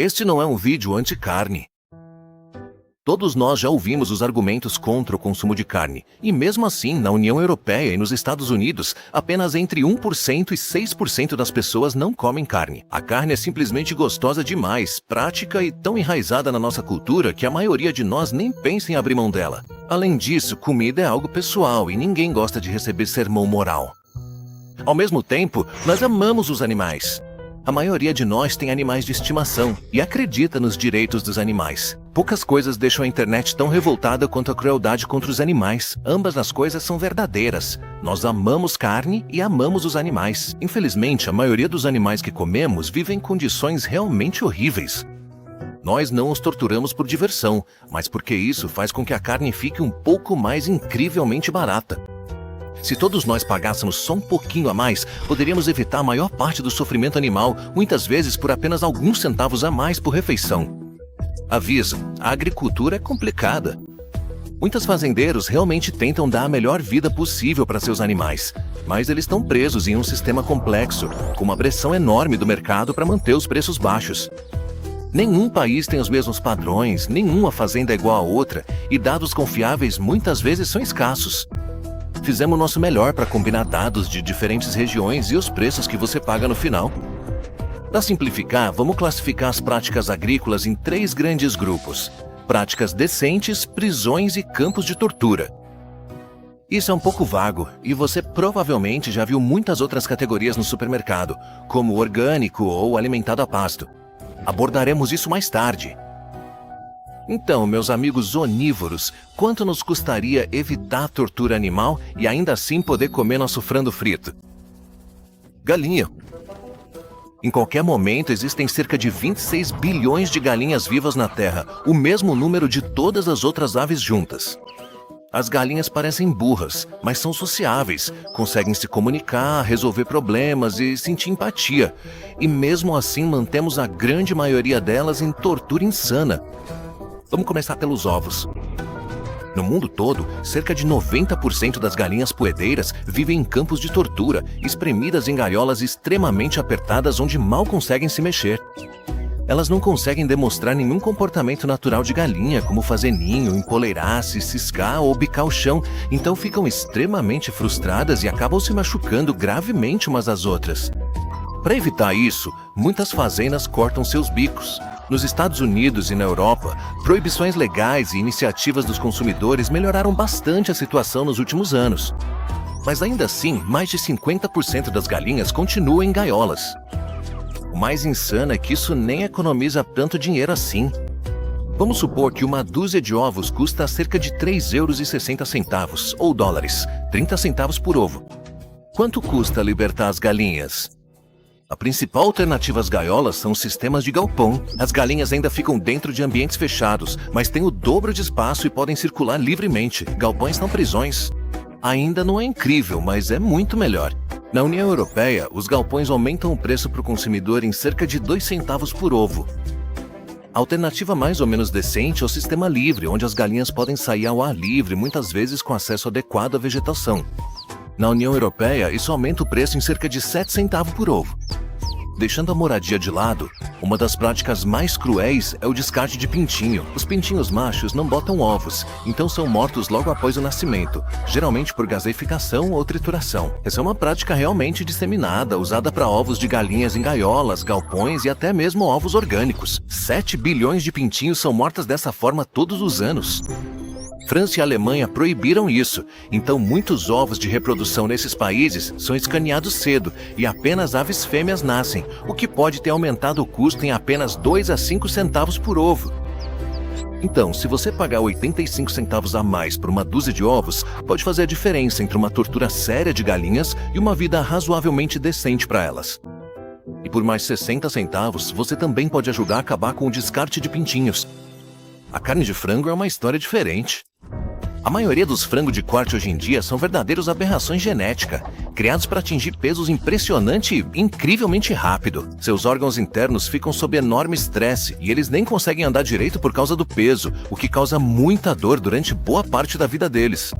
Este não é um vídeo anti-carne. Todos nós já ouvimos os argumentos contra o consumo de carne, e mesmo assim, na União Europeia e nos Estados Unidos, apenas entre 1% e 6% das pessoas não comem carne. A carne é simplesmente gostosa demais, prática e tão enraizada na nossa cultura que a maioria de nós nem pensa em abrir mão dela. Além disso, comida é algo pessoal e ninguém gosta de receber sermão moral. Ao mesmo tempo, nós amamos os animais. A maioria de nós tem animais de estimação e acredita nos direitos dos animais. Poucas coisas deixam a internet tão revoltada quanto a crueldade contra os animais. Ambas as coisas são verdadeiras. Nós amamos carne e amamos os animais. Infelizmente, a maioria dos animais que comemos vivem em condições realmente horríveis. Nós não os torturamos por diversão, mas porque isso faz com que a carne fique um pouco mais incrivelmente barata. Se todos nós pagássemos só um pouquinho a mais, poderíamos evitar a maior parte do sofrimento animal, muitas vezes por apenas alguns centavos a mais por refeição. Aviso: a agricultura é complicada. Muitos fazendeiros realmente tentam dar a melhor vida possível para seus animais, mas eles estão presos em um sistema complexo, com uma pressão enorme do mercado para manter os preços baixos. Nenhum país tem os mesmos padrões, nenhuma fazenda é igual a outra, e dados confiáveis muitas vezes são escassos. Fizemos nosso melhor para combinar dados de diferentes regiões e os preços que você paga no final. Para simplificar, vamos classificar as práticas agrícolas em 3 grandes grupos: práticas decentes, prisões e campos de tortura. Isso é um pouco vago, e você provavelmente já viu muitas outras categorias no supermercado, como orgânico ou alimentado a pasto. Abordaremos isso mais tarde. Então, meus amigos onívoros, quanto nos custaria evitar a tortura animal e ainda assim poder comer nosso frango frito? Galinha. Em qualquer momento, existem cerca de 26 bilhões de galinhas vivas na Terra, o mesmo número de todas as outras aves juntas. As galinhas parecem burras, mas são sociáveis, conseguem se comunicar, resolver problemas e sentir empatia. E mesmo assim mantemos a grande maioria delas em tortura insana. Vamos começar pelos ovos. No mundo todo, cerca de 90% das galinhas poedeiras vivem em campos de tortura, espremidas em gaiolas extremamente apertadas onde mal conseguem se mexer. Elas não conseguem demonstrar nenhum comportamento natural de galinha, como fazer ninho, empoleirar-se, ciscar ou bicar o chão, então ficam extremamente frustradas e acabam se machucando gravemente umas às outras. Para evitar isso, muitas fazendas cortam seus bicos. Nos Estados Unidos e na Europa, proibições legais e iniciativas dos consumidores melhoraram bastante a situação nos últimos anos. Mas ainda assim, mais de 50% das galinhas continuam em gaiolas. O mais insano é que isso nem economiza tanto dinheiro assim. Vamos supor que uma dúzia de ovos custa cerca de 3,60 € ou dólares, 30 centavos por ovo. Quanto custa libertar as galinhas? A principal alternativa às gaiolas são os sistemas de galpão. As galinhas ainda ficam dentro de ambientes fechados, mas têm o dobro de espaço e podem circular livremente. Galpões são prisões. Ainda não é incrível, mas é muito melhor. Na União Europeia, os galpões aumentam o preço para o consumidor em cerca de 2 centavos por ovo. A alternativa mais ou menos decente é o sistema livre, onde as galinhas podem sair ao ar livre, muitas vezes com acesso adequado à vegetação. Na União Europeia, isso aumenta o preço em cerca de 7 centavos por ovo. Deixando a moradia de lado, uma das práticas mais cruéis é o descarte de pintinho. Os pintinhos machos não botam ovos, então são mortos logo após o nascimento, geralmente por gaseificação ou trituração. Essa é uma prática realmente disseminada, usada para ovos de galinhas em gaiolas, galpões e até mesmo ovos orgânicos. 7 bilhões de pintinhos são mortas dessa forma todos os anos. França e Alemanha proibiram isso, então muitos ovos de reprodução nesses países são escaneados cedo e apenas aves fêmeas nascem, o que pode ter aumentado o custo em apenas 2 a 5 centavos por ovo. Então, se você pagar 85 centavos a mais por uma dúzia de ovos, pode fazer a diferença entre uma tortura séria de galinhas e uma vida razoavelmente decente para elas. E por mais 60 centavos, você também pode ajudar a acabar com o descarte de pintinhos. A carne de frango é uma história diferente. A maioria dos frangos de corte hoje em dia são verdadeiras aberrações genéticas, criados para atingir pesos impressionante e incrivelmente rápido. Seus órgãos internos ficam sob enorme estresse e eles nem conseguem andar direito por causa do peso, o que causa muita dor durante boa parte da vida deles.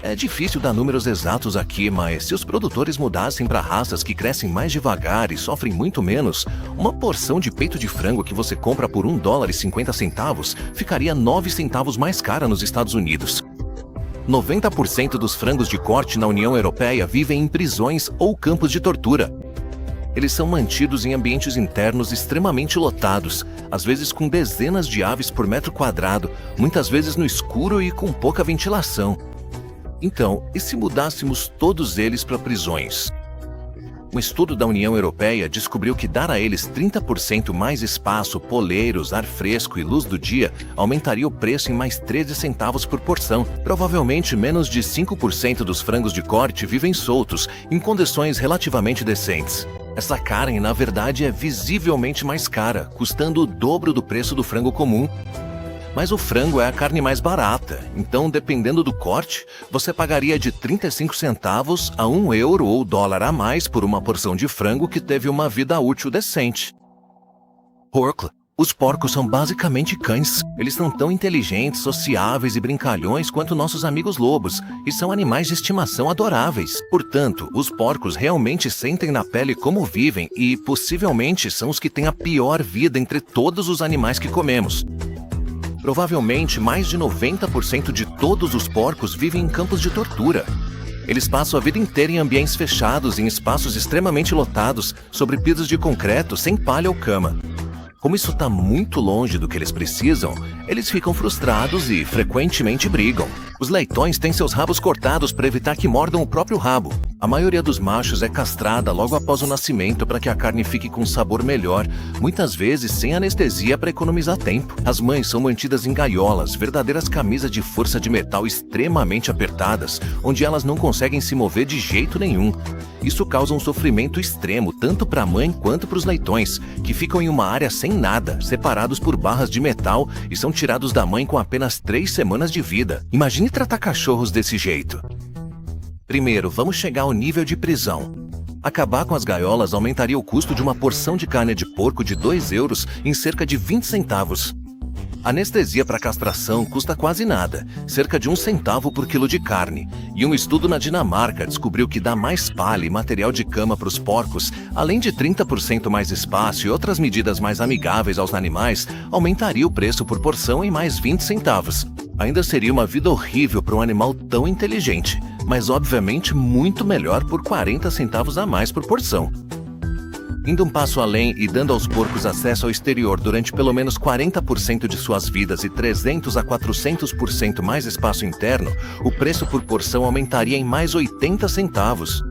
É difícil dar números exatos aqui, mas se os produtores mudassem para raças que crescem mais devagar e sofrem muito menos, uma porção de peito de frango que você compra por $1,50 ficaria 9 centavos mais cara nos Estados Unidos. 90% dos frangos de corte na União Europeia vivem em prisões ou campos de tortura. Eles são mantidos em ambientes internos extremamente lotados, às vezes com dezenas de aves por metro quadrado, muitas vezes no escuro e com pouca ventilação. Então, e se mudássemos todos eles para prisões? Um estudo da União Europeia descobriu que dar a eles 30% mais espaço, poleiros, ar fresco e luz do dia aumentaria o preço em mais 13 centavos por porção. Provavelmente menos de 5% dos frangos de corte vivem soltos, em condições relativamente decentes. Essa carne, na verdade, é visivelmente mais cara, custando o dobro do preço do frango comum. Mas o frango é a carne mais barata, então dependendo do corte, você pagaria de 35 centavos a €1 ou dólar a mais por uma porção de frango que teve uma vida útil decente. Porco. Os porcos são basicamente cães. Eles são tão inteligentes, sociáveis e brincalhões quanto nossos amigos lobos, e são animais de estimação adoráveis. Portanto, os porcos realmente sentem na pele como vivem e, possivelmente, são os que têm a pior vida entre todos os animais que comemos. Provavelmente, mais de 90% de todos os porcos vivem em campos de tortura. Eles passam a vida inteira em ambientes fechados, em espaços extremamente lotados, sobre pisos de concreto, sem palha ou cama. Como isso está muito longe do que eles precisam, eles ficam frustrados e frequentemente brigam. Os leitões têm seus rabos cortados para evitar que mordam o próprio rabo. A maioria dos machos é castrada logo após o nascimento para que a carne fique com um sabor melhor, muitas vezes sem anestesia para economizar tempo. As mães são mantidas em gaiolas, verdadeiras camisas de força de metal extremamente apertadas, onde elas não conseguem se mover de jeito nenhum. Isso causa um sofrimento extremo tanto para a mãe quanto para os leitões, que ficam em uma área sem nada, separados por barras de metal e são tirados da mãe com apenas 3 semanas de vida. Imagine tratar cachorros desse jeito. Primeiro, vamos chegar ao nível de prisão. Acabar com as gaiolas aumentaria o custo de uma porção de carne de porco de €2 em cerca de 20 centavos. Anestesia para castração custa quase nada, cerca de 1 centavo por quilo de carne. E um estudo na Dinamarca descobriu que dar mais palha e material de cama para os porcos, além de 30% mais espaço e outras medidas mais amigáveis aos animais, aumentaria o preço por porção em mais 20 centavos. Ainda seria uma vida horrível para um animal tão inteligente, mas obviamente muito melhor por 40 centavos a mais por porção. Indo um passo além e dando aos porcos acesso ao exterior durante pelo menos 40% de suas vidas e 300 a 400% mais espaço interno, o preço por porção aumentaria em mais 80 centavos.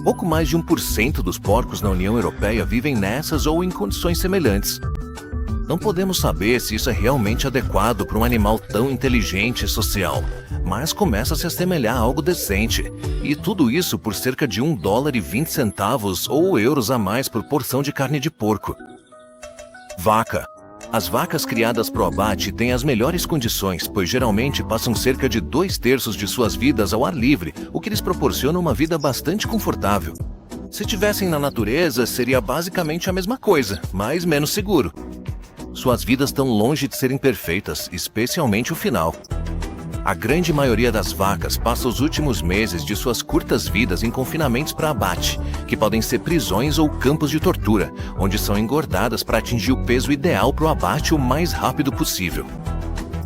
Pouco mais de 1% dos porcos na União Europeia vivem nessas ou em condições semelhantes. Não podemos saber se isso é realmente adequado para um animal tão inteligente e social, mas começa a se assemelhar a algo decente. E tudo isso por cerca de $1,20 ou euros a mais por porção de carne de porco. Vaca. As vacas criadas para o abate têm as melhores condições, pois geralmente passam cerca de 2/3 de suas vidas ao ar livre, o que lhes proporciona uma vida bastante confortável. Se tivessem na natureza, seria basicamente a mesma coisa, mas menos seguro. Suas vidas estão longe de serem perfeitas, especialmente o final. A grande maioria das vacas passa os últimos meses de suas curtas vidas em confinamentos para abate, que podem ser prisões ou campos de tortura, onde são engordadas para atingir o peso ideal para o abate o mais rápido possível.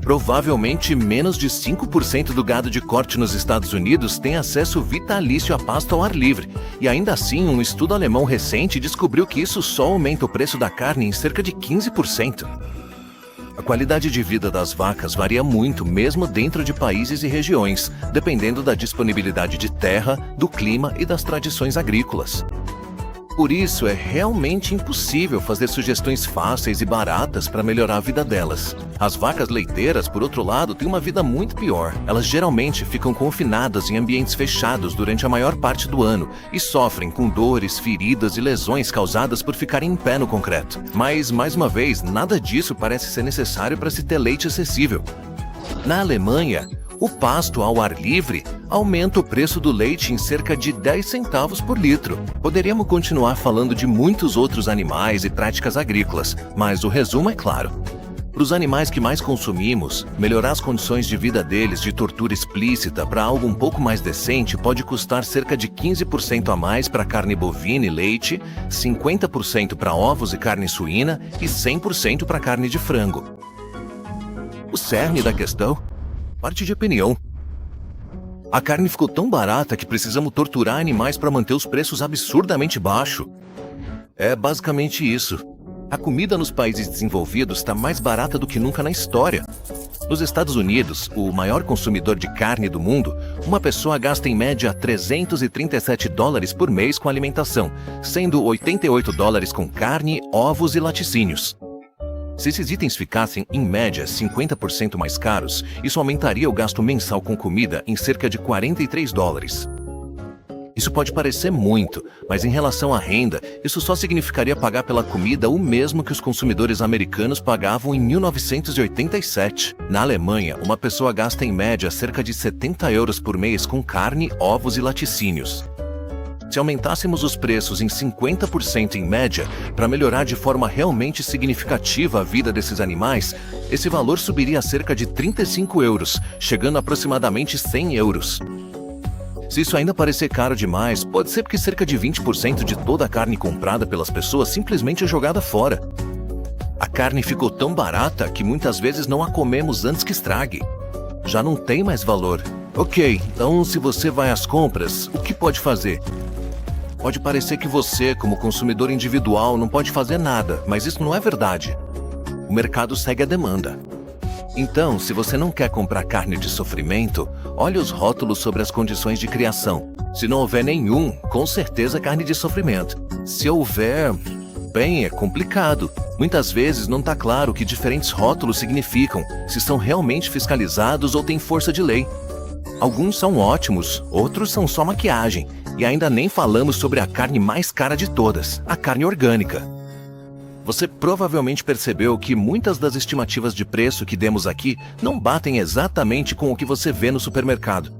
Provavelmente menos de 5% do gado de corte nos Estados Unidos tem acesso vitalício a pasto ao ar livre, e ainda assim um estudo alemão recente descobriu que isso só aumenta o preço da carne em cerca de 15%. A qualidade de vida das vacas varia muito, mesmo dentro de países e regiões, dependendo da disponibilidade de terra, do clima e das tradições agrícolas. Por isso, é realmente impossível fazer sugestões fáceis e baratas para melhorar a vida delas. As vacas leiteiras, por outro lado, têm uma vida muito pior. Elas geralmente ficam confinadas em ambientes fechados durante a maior parte do ano e sofrem com dores, feridas e lesões causadas por ficarem em pé no concreto. Mas, mais uma vez, nada disso parece ser necessário para se ter leite acessível. Na Alemanha, o pasto ao ar livre aumenta o preço do leite em cerca de 10 centavos por litro. Poderíamos continuar falando de muitos outros animais e práticas agrícolas, mas o resumo é claro. Para os animais que mais consumimos, melhorar as condições de vida deles de tortura explícita para algo um pouco mais decente pode custar cerca de 15% a mais para carne bovina e leite, 50% para ovos e carne suína e 100% para carne de frango. O cerne da questão parte de opinião. A carne ficou tão barata que precisamos torturar animais para manter os preços absurdamente baixos. É basicamente isso. A comida nos países desenvolvidos está mais barata do que nunca na história. Nos Estados Unidos, o maior consumidor de carne do mundo, uma pessoa gasta em média $337 por mês com alimentação, sendo $88 com carne, ovos e laticínios. Se esses itens ficassem, em média, 50% mais caros, isso aumentaria o gasto mensal com comida em cerca de $43. Isso pode parecer muito, mas em relação à renda, isso só significaria pagar pela comida o mesmo que os consumidores americanos pagavam em 1987. Na Alemanha, uma pessoa gasta em média cerca de €70 por mês com carne, ovos e laticínios. Se aumentássemos os preços em 50% em média, para melhorar de forma realmente significativa a vida desses animais, esse valor subiria a cerca de €35, chegando a aproximadamente €100. Se isso ainda parecer caro demais, pode ser porque cerca de 20% de toda a carne comprada pelas pessoas simplesmente é jogada fora. A carne ficou tão barata que muitas vezes não a comemos antes que estrague. Já não tem mais valor. Ok, então se você vai às compras, o que pode fazer? Pode parecer que você, como consumidor individual, não pode fazer nada, mas isso não é verdade. O mercado segue a demanda. Então, se você não quer comprar carne de sofrimento, olhe os rótulos sobre as condições de criação. Se não houver nenhum, com certeza é carne de sofrimento. Se houver, bem, é complicado. Muitas vezes não está claro o que diferentes rótulos significam, se são realmente fiscalizados ou têm força de lei. Alguns são ótimos, outros são só maquiagem. E ainda nem falamos sobre a carne mais cara de todas, a carne orgânica. Você provavelmente percebeu que muitas das estimativas de preço que demos aqui não batem exatamente com o que você vê no supermercado.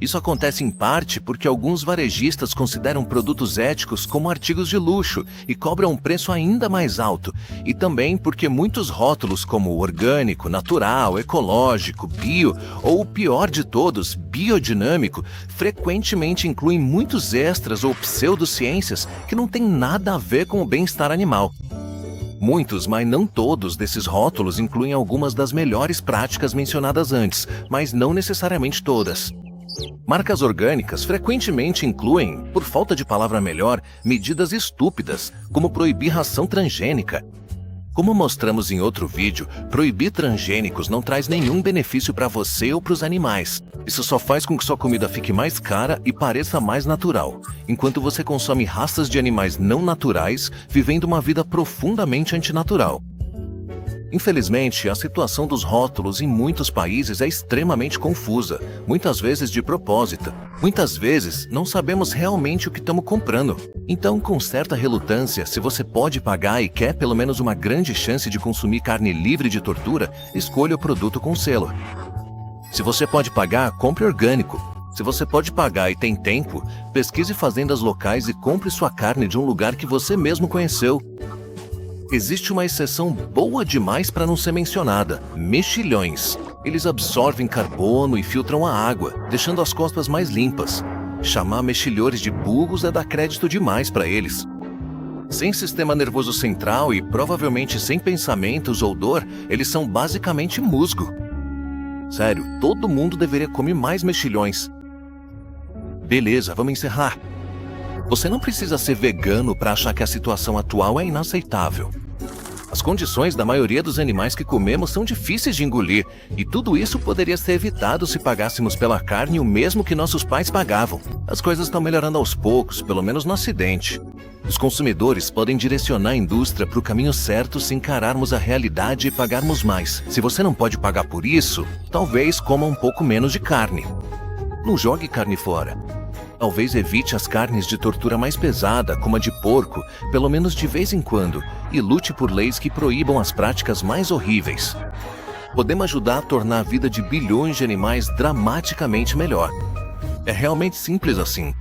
Isso acontece em parte porque alguns varejistas consideram produtos éticos como artigos de luxo e cobram um preço ainda mais alto, e também porque muitos rótulos como orgânico, natural, ecológico, bio ou o pior de todos, biodinâmico, frequentemente incluem muitos extras ou pseudociências que não têm nada a ver com o bem-estar animal. Muitos, mas não todos, desses rótulos incluem algumas das melhores práticas mencionadas antes, mas não necessariamente todas. Marcas orgânicas frequentemente incluem, por falta de palavra melhor, medidas estúpidas, como proibir ração transgênica. Como mostramos em outro vídeo, proibir transgênicos não traz nenhum benefício para você ou para os animais. Isso só faz com que sua comida fique mais cara e pareça mais natural, enquanto você consome raças de animais não naturais, vivendo uma vida profundamente antinatural. Infelizmente, a situação dos rótulos em muitos países é extremamente confusa, muitas vezes de propósito. Muitas vezes, não sabemos realmente o que estamos comprando. Então, com certa relutância, se você pode pagar e quer pelo menos uma grande chance de consumir carne livre de tortura, escolha o produto com selo. Se você pode pagar, compre orgânico. Se você pode pagar e tem tempo, pesquise fazendas locais e compre sua carne de um lugar que você mesmo conheceu. Existe uma exceção boa demais para não ser mencionada: mexilhões. Eles absorvem carbono e filtram a água, deixando as costas mais limpas. Chamar mexilhões de burros é dar crédito demais para eles. Sem sistema nervoso central e provavelmente sem pensamentos ou dor, eles são basicamente musgo. Sério, todo mundo deveria comer mais mexilhões. Beleza, vamos encerrar. Você não precisa ser vegano para achar que a situação atual é inaceitável. As condições da maioria dos animais que comemos são difíceis de engolir, e tudo isso poderia ser evitado se pagássemos pela carne o mesmo que nossos pais pagavam. As coisas estão melhorando aos poucos, pelo menos no Ocidente. Os consumidores podem direcionar a indústria para o caminho certo se encararmos a realidade e pagarmos mais. Se você não pode pagar por isso, talvez coma um pouco menos de carne. Não jogue carne fora. Talvez evite as carnes de tortura mais pesada, como a de porco, pelo menos de vez em quando, e lute por leis que proíbam as práticas mais horríveis. Podemos ajudar a tornar a vida de bilhões de animais dramaticamente melhor. É realmente simples assim.